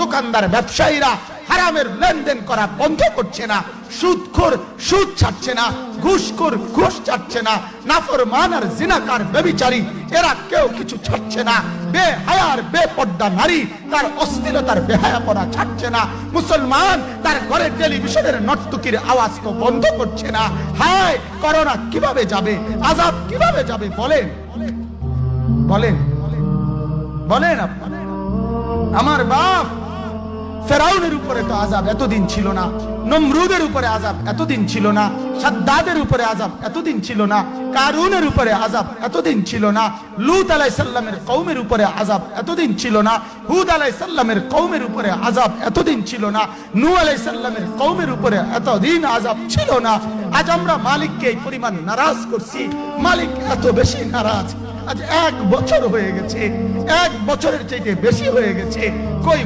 দোকানদার ব্যবসায়ীরা হারামের লেনদেন করা বন্ধ করছে না, সুদখোর সুদ ছাড়ছে না, ঘুষখোর ঘুষ ছাড়ছে না, নাফরমান আর জিনাকার ব্যভিচারী এরা কেউ কিছু ছাড়ছে না, বেহায়ার বেপর্দা নারী তার অশ্লীলতার বেহায়াপনা ছাড়ছে না, মুসলমান তার ঘরে টেলিভিশনের নর্তকীর আওয়াজ তো বন্ধ করছে না। হায়, করোনা কিভাবে যাবে, আযাব কিভাবে যাবে বলেন বলেন বলেন আপনারা। আমার বাপ, ফেরাউনের উপরে তো আযাব এতদিন ছিল না, নমরুদের উপরে আযাব এতদিন ছিল না, সাদ্দাদের উপরে আযাব এতদিন ছিল না, কারুনের উপরে আযাব এতদিন ছিল না, লূত আলাইহিস সালামের কওমের উপরে আযাব এতদিন ছিল না, হুদ আলাইহিস সালামের কওমের উপরে আযাব এতদিন ছিল না, নূহ আলাইহিস সালামের কওমের উপরে এতদিন আযাব ছিল না। আজ আমরা মালিককে এই পরিমাণ নারাজ করছি, মালিক এত বেশি নারাজ। আজ 1 বছর হয়ে গেছে, 1 বছরের চাইতে বেশি হয়ে গেছে, কই